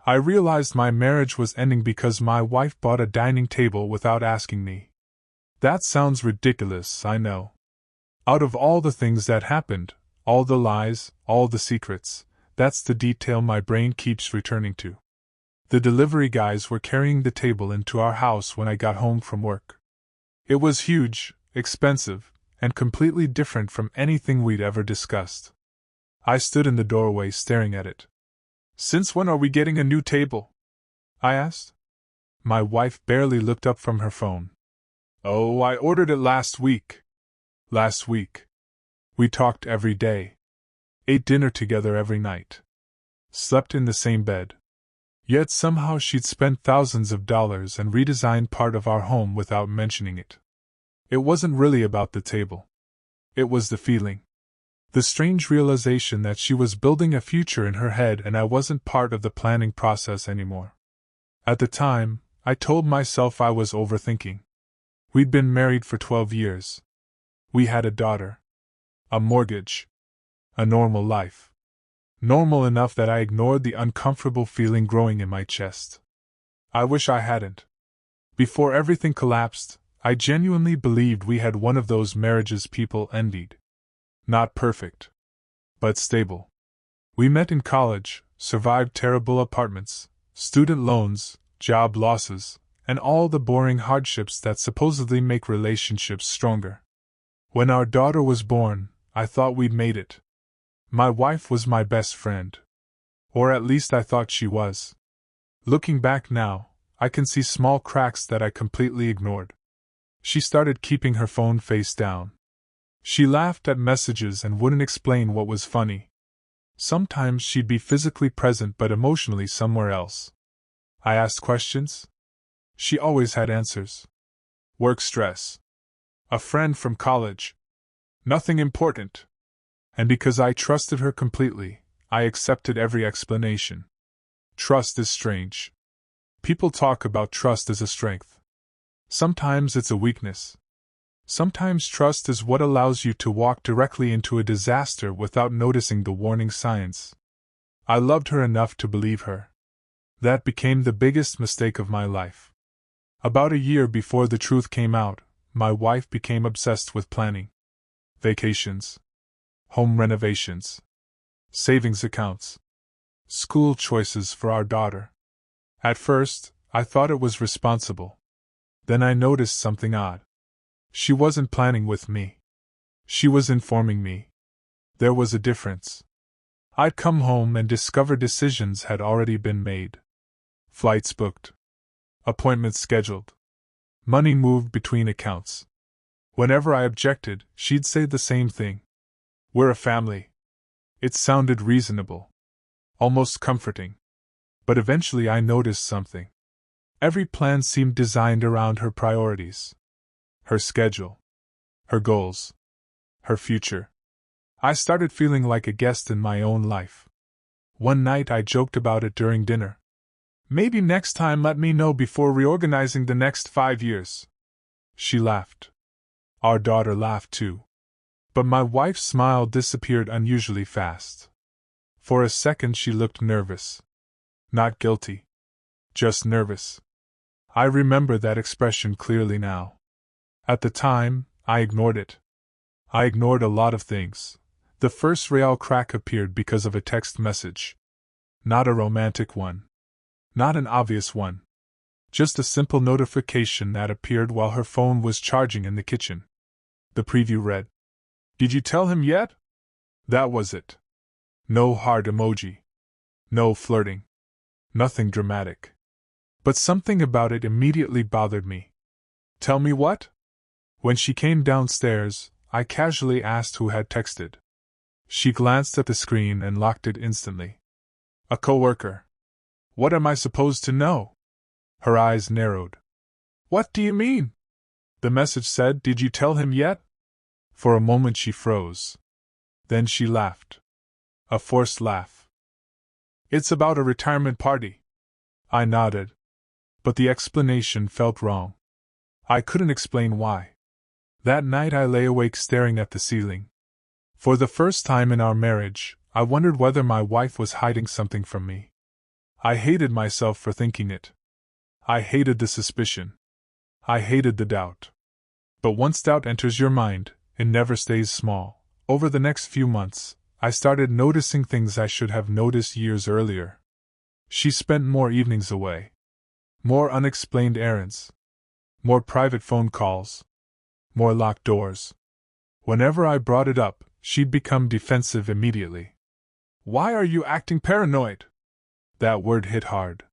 I realized my marriage was ending because my wife bought a dining table without asking me. That sounds ridiculous, I know. Out of all the things that happened, all the lies, all the secrets, that's the detail my brain keeps returning to. The delivery guys were carrying the table into our house when I got home from work. It was huge, expensive, and completely different from anything we'd ever discussed. I stood in the doorway staring at it. "Since when are we getting a new table?" I asked. My wife barely looked up from her phone. "Oh, I ordered it last week." Last week. We talked every day. Ate dinner together every night. Slept in the same bed. Yet somehow she'd spent thousands of dollars and redesigned part of our home without mentioning it. It wasn't really about the table. It was the feeling. The strange realization that she was building a future in her head and I wasn't part of the planning process anymore. At the time, I told myself I was overthinking. We'd been married for 12 years. We had a daughter. A mortgage. A normal life. Normal enough that I ignored the uncomfortable feeling growing in my chest. I wish I hadn't. Before everything collapsed, I genuinely believed we had one of those marriages people envied. Not perfect. But stable. We met in college, survived terrible apartments, student loans, job losses, and all the boring hardships that supposedly make relationships stronger. When our daughter was born, I thought we'd made it. My wife was my best friend. Or at least I thought she was. Looking back now, I can see small cracks that I completely ignored. She started keeping her phone face down. She laughed at messages and wouldn't explain what was funny. Sometimes she'd be physically present but emotionally somewhere else. I asked questions. She always had answers. Work stress. A friend from college. Nothing important. And because I trusted her completely, I accepted every explanation. Trust is strange. People talk about trust as a strength. Sometimes it's a weakness. Sometimes trust is what allows you to walk directly into a disaster without noticing the warning signs. I loved her enough to believe her. That became the biggest mistake of my life. About a year before the truth came out, my wife became obsessed with planning. Vacations. Home renovations. Savings accounts. School choices for our daughter. At first, I thought it was responsible. Then I noticed something odd. She wasn't planning with me. She was informing me. There was a difference. I'd come home and discover decisions had already been made. Flights booked. Appointments scheduled. Money moved between accounts. Whenever I objected, she'd say the same thing. "We're a family." It sounded reasonable. Almost comforting. But eventually I noticed something. Every plan seemed designed around her priorities. Her schedule. Her goals. Her future. I started feeling like a guest in my own life. One night I joked about it during dinner. "Maybe next time let me know before reorganizing the next 5 years." She laughed. Our daughter laughed too. But my wife's smile disappeared unusually fast. For a second she looked nervous. Not guilty. Just nervous. I remember that expression clearly now. At the time, I ignored it. I ignored a lot of things. The first real crack appeared because of a text message. Not a romantic one. Not an obvious one. Just a simple notification that appeared while her phone was charging in the kitchen. The preview read, "Did you tell him yet?" That was it. No heart emoji. No flirting. Nothing dramatic. But something about it immediately bothered me. "Tell me what?" When she came downstairs, I casually asked who had texted. She glanced at the screen and locked it instantly. "A coworker." "What am I supposed to know?" Her eyes narrowed. "What do you mean?" The message said, "Did you tell him yet?" For a moment she froze. Then she laughed. A forced laugh. "It's about a retirement party." I nodded. But the explanation felt wrong. I couldn't explain why. That night I lay awake staring at the ceiling. For the first time in our marriage, I wondered whether my wife was hiding something from me. I hated myself for thinking it. I hated the suspicion. I hated the doubt. But once doubt enters your mind, it never stays small. Over the next few months, I started noticing things I should have noticed years earlier. She spent more evenings away. More unexplained errands. More private phone calls. More locked doors. Whenever I brought it up, she'd become defensive immediately. "Why are you acting paranoid?" That word hit hard.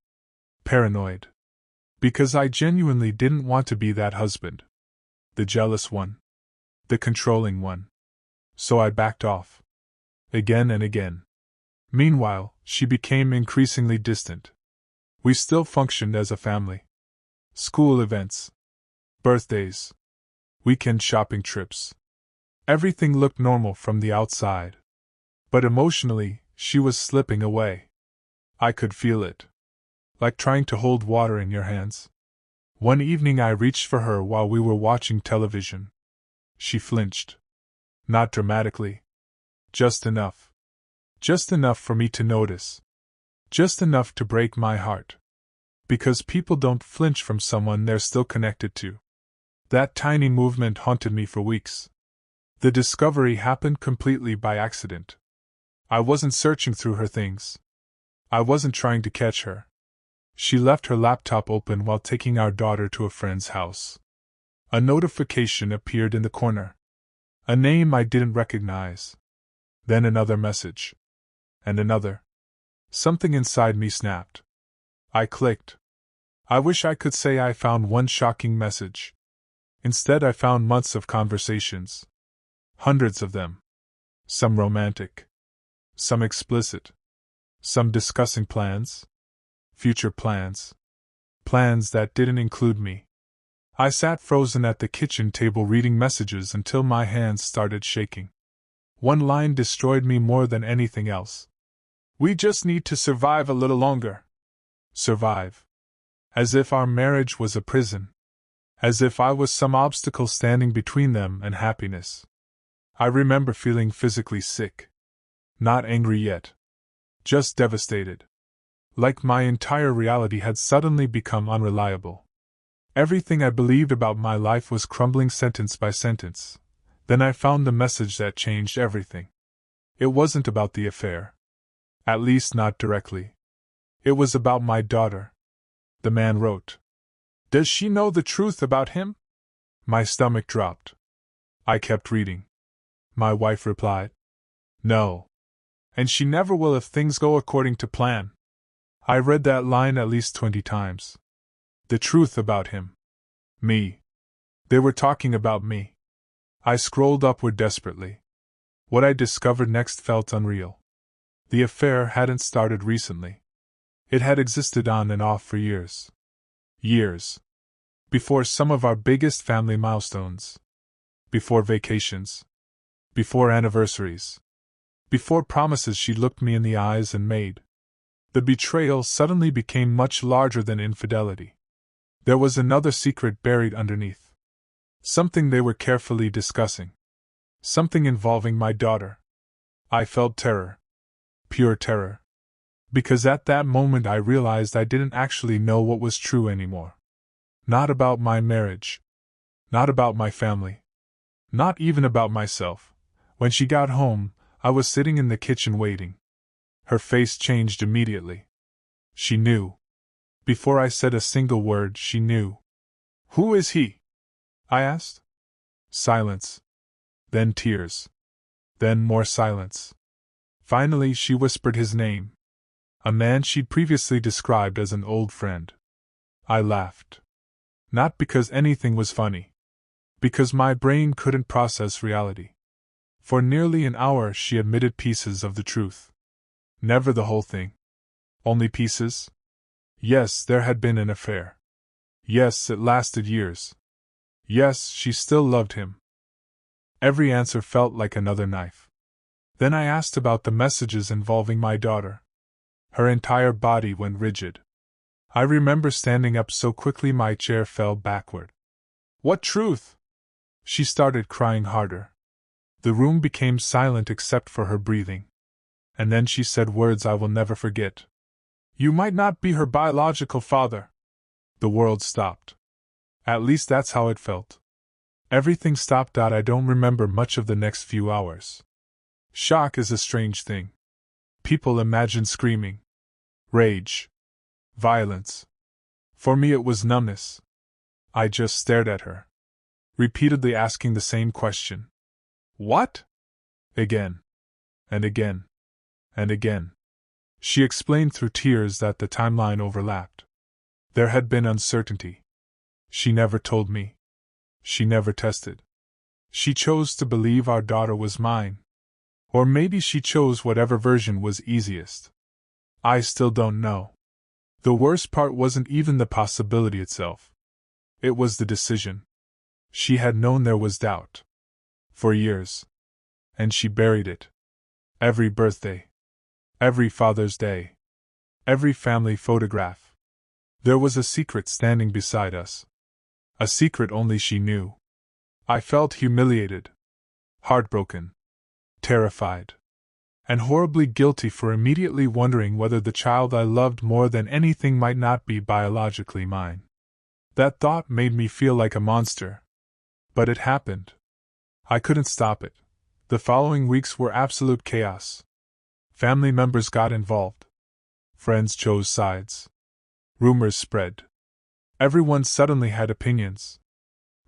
Paranoid. Because I genuinely didn't want to be that husband. The jealous one. The controlling one. So I backed off. Again and again. Meanwhile, she became increasingly distant. We still functioned as a family. School events. Birthdays. Weekend shopping trips. Everything looked normal from the outside. But emotionally, she was slipping away. I could feel it. Like trying to hold water in your hands. One evening I reached for her while we were watching television. She flinched. Not dramatically. Just enough. Just enough for me to notice. Just enough to break my heart. Because people don't flinch from someone they're still connected to. That tiny movement haunted me for weeks. The discovery happened completely by accident. I wasn't searching through her things. I wasn't trying to catch her. She left her laptop open while taking our daughter to a friend's house. A notification appeared in the corner. A name I didn't recognize. Then another message. And another. Something inside me snapped. I clicked. I wish I could say I found one shocking message. Instead, I found months of conversations. Hundreds of them. Some romantic. Some explicit. Some discussing plans. Future plans. Plans that didn't include me. I sat frozen at the kitchen table reading messages until my hands started shaking. One line destroyed me more than anything else. "We just need to survive a little longer." Survive. As if our marriage was a prison. As if I was some obstacle standing between them and happiness. I remember feeling physically sick. Not angry yet. Just devastated. Like my entire reality had suddenly become unreliable. Everything I believed about my life was crumbling sentence by sentence. Then I found the message that changed everything. It wasn't about the affair. At least not directly. It was about my daughter. The man wrote. "Does she know the truth about him?" My stomach dropped. I kept reading. My wife replied. "No. And she never will if things go according to plan." I read that line at least 20 times. The truth about him. Me. They were talking about me. I scrolled upward desperately. What I discovered next felt unreal. The affair hadn't started recently. It had existed on and off for years. Years. Before some of our biggest family milestones. Before vacations. Before anniversaries. Before promises she looked me in the eyes and made. The betrayal suddenly became much larger than infidelity. There was another secret buried underneath. Something they were carefully discussing. Something involving my daughter. I felt terror. Pure terror. Because at that moment I realized I didn't actually know what was true anymore. Not about my marriage. Not about my family. Not even about myself. When she got home, I was sitting in the kitchen waiting. Her face changed immediately. She knew. Before I said a single word, she knew. "Who is he?" I asked. Silence. Then tears. Then more silence. Finally, she whispered his name. A man she'd previously described as an old friend. I laughed. Not because anything was funny. Because my brain couldn't process reality. For nearly an hour she admitted pieces of the truth. Never the whole thing. Only pieces? Yes, there had been an affair. Yes, it lasted years. Yes, she still loved him. Every answer felt like another knife. Then I asked about the messages involving my daughter. Her entire body went rigid. I remember standing up so quickly my chair fell backward. "What truth?" She started crying harder. The room became silent except for her breathing. And then she said words I will never forget. You might not be her biological father. The world stopped. At least that's how it felt. Everything stopped. I don't remember much of the next few hours. Shock is a strange thing. People imagine screaming, rage, violence. For me, it was numbness. I just stared at her, repeatedly asking the same question. What? Again. And again. And again. She explained through tears that the timeline overlapped. There had been uncertainty. She never told me. She never tested. She chose to believe our daughter was mine. Or maybe she chose whatever version was easiest. I still don't know. The worst part wasn't even the possibility itself. It was the decision. She had known there was doubt. For years. And she buried it. Every birthday. Every Father's Day. Every family photograph. There was a secret standing beside us. A secret only she knew. I felt humiliated. Heartbroken. Terrified. And horribly guilty for immediately wondering whether the child I loved more than anything might not be biologically mine. That thought made me feel like a monster. But it happened. I couldn't stop it. The following weeks were absolute chaos. Family members got involved. Friends chose sides. Rumors spread. Everyone suddenly had opinions.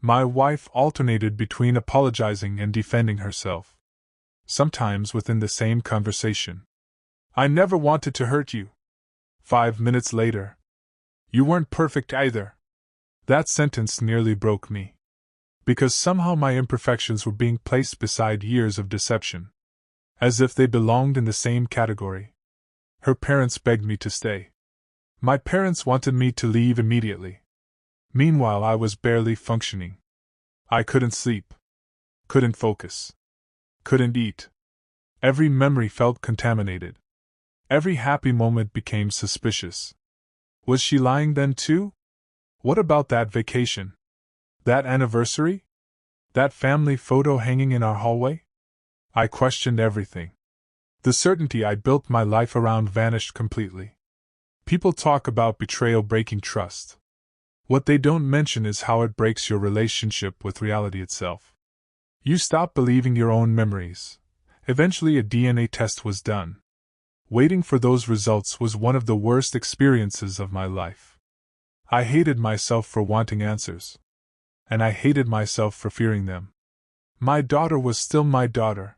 My wife alternated between apologizing and defending herself. Sometimes within the same conversation. I never wanted to hurt you. 5 minutes later. You weren't perfect either. That sentence nearly broke me. Because somehow my imperfections were being placed beside years of deception. As if they belonged in the same category. Her parents begged me to stay. My parents wanted me to leave immediately. Meanwhile, I was barely functioning. I couldn't sleep. Couldn't focus. Couldn't eat. Every memory felt contaminated. Every happy moment became suspicious. Was she lying then too? What about that vacation? That anniversary? That family photo hanging in our hallway? I questioned everything. The certainty I built my life around vanished completely. People talk about betrayal breaking trust. What they don't mention is how it breaks your relationship with reality itself. You stop believing your own memories. Eventually, a DNA test was done. Waiting for those results was one of the worst experiences of my life. I hated myself for wanting answers. And I hated myself for fearing them. My daughter was still my daughter.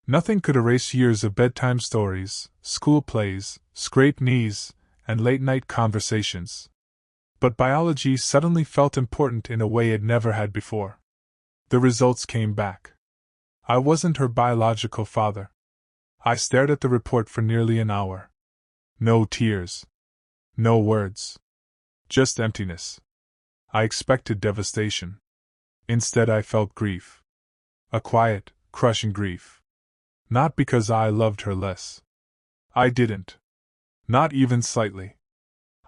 Nothing could erase years of bedtime stories, school plays, scraped knees, and late-night conversations. But biology suddenly felt important in a way it never had before. The results came back. I wasn't her biological father. I stared at the report for nearly an hour. No tears. No words. Just emptiness. I expected devastation. Instead, I felt grief. A quiet, crushing grief. Not because I loved her less. I didn't. Not even slightly.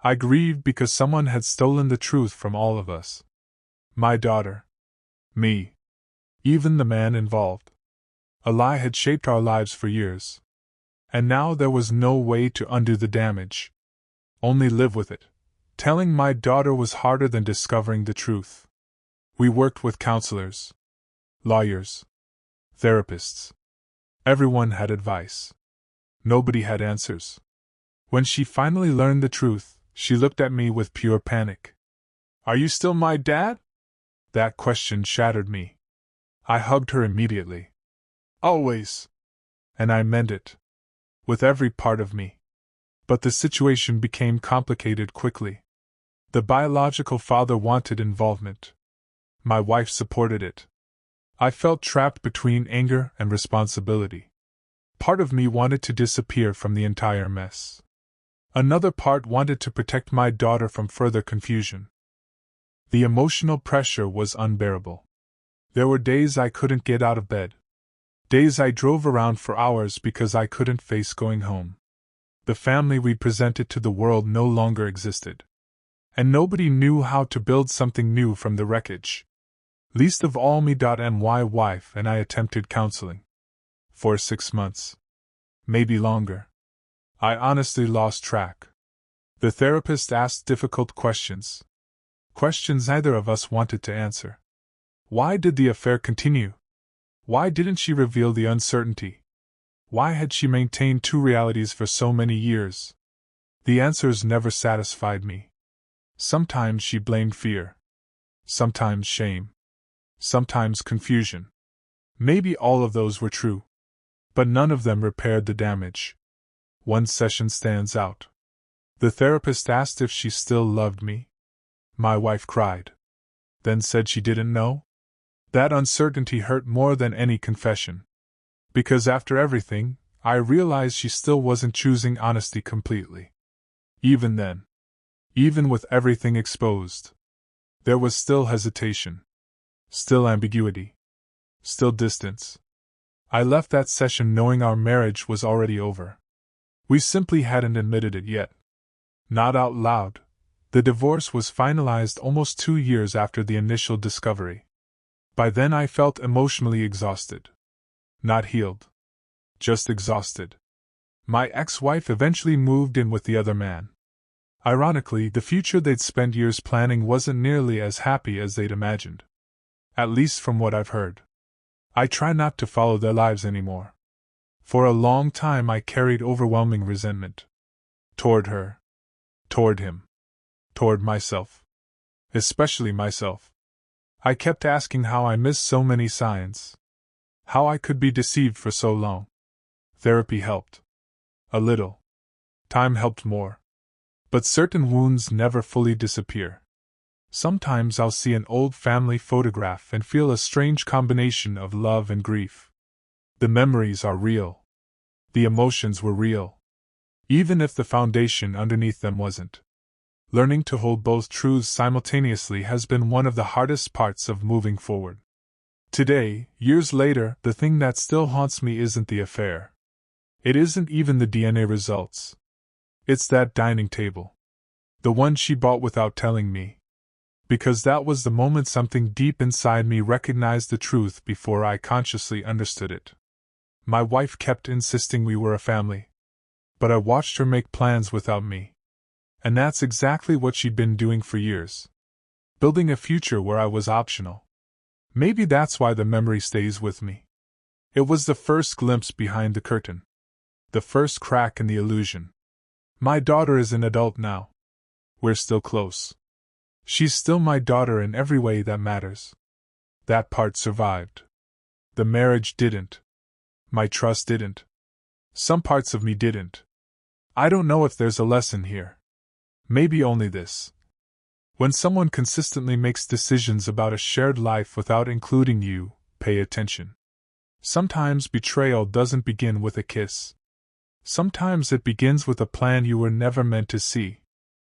I grieved because someone had stolen the truth from all of us. My daughter. Me. Even the man involved. A lie had shaped our lives for years. And now there was no way to undo the damage. Only live with it. Telling my daughter was harder than discovering the truth. We worked with counselors, lawyers, therapists. Everyone had advice. Nobody had answers. When she finally learned the truth, she looked at me with pure panic. Are you still my dad? That question shattered me. I hugged her immediately. Always. And I meant it. With every part of me. But the situation became complicated quickly. The biological father wanted involvement. My wife supported it. I felt trapped between anger and responsibility. Part of me wanted to disappear from the entire mess. Another part wanted to protect my daughter from further confusion. The emotional pressure was unbearable. There were days I couldn't get out of bed. Days I drove around for hours because I couldn't face going home. The family we presented to the world no longer existed. And nobody knew how to build something new from the wreckage. Least of all me. My wife and I attempted counseling. For 6 months. Maybe longer. I honestly lost track. The therapist asked difficult questions. Questions neither of us wanted to answer. Why did the affair continue? Why didn't she reveal the uncertainty? Why had she maintained two realities for so many years? The answers never satisfied me. Sometimes she blamed fear. Sometimes shame. Sometimes confusion. Maybe all of those were true. But none of them repaired the damage. One session stands out. The therapist asked if she still loved me. My wife cried. Then said she didn't know? That uncertainty hurt more than any confession. Because after everything, I realized she still wasn't choosing honesty completely. Even then. Even with everything exposed. There was still hesitation. Still ambiguity. Still distance. I left that session knowing our marriage was already over. We simply hadn't admitted it yet. Not out loud. The divorce was finalized almost 2 years after the initial discovery. By then I felt emotionally exhausted. Not healed. Just exhausted. My ex-wife eventually moved in with the other man. Ironically, the future they'd spent years planning wasn't nearly as happy as they'd imagined. At least from what I've heard. I try not to follow their lives anymore. For a long time I carried overwhelming resentment. Toward her. Toward him. Toward myself. Especially myself. I kept asking how I missed so many signs. How I could be deceived for so long. Therapy helped. A little. Time helped more. But certain wounds never fully disappear. Sometimes I'll see an old family photograph and feel a strange combination of love and grief. The memories are real. The emotions were real. Even if the foundation underneath them wasn't. Learning to hold both truths simultaneously has been one of the hardest parts of moving forward. Today, years later, the thing that still haunts me isn't the affair. It isn't even the DNA results. It's that dining table. The one she bought without telling me. Because that was the moment something deep inside me recognized the truth before I consciously understood it. My wife kept insisting we were a family. But I watched her make plans without me. And that's exactly what she'd been doing for years. Building a future where I was optional. Maybe that's why the memory stays with me. It was the first glimpse behind the curtain. The first crack in the illusion. My daughter is an adult now. We're still close. She's still my daughter in every way that matters. That part survived. The marriage didn't. My trust didn't. Some parts of me didn't. I don't know if there's a lesson here. Maybe only this. When someone consistently makes decisions about a shared life without including you, pay attention. Sometimes betrayal doesn't begin with a kiss. Sometimes it begins with a plan you were never meant to see.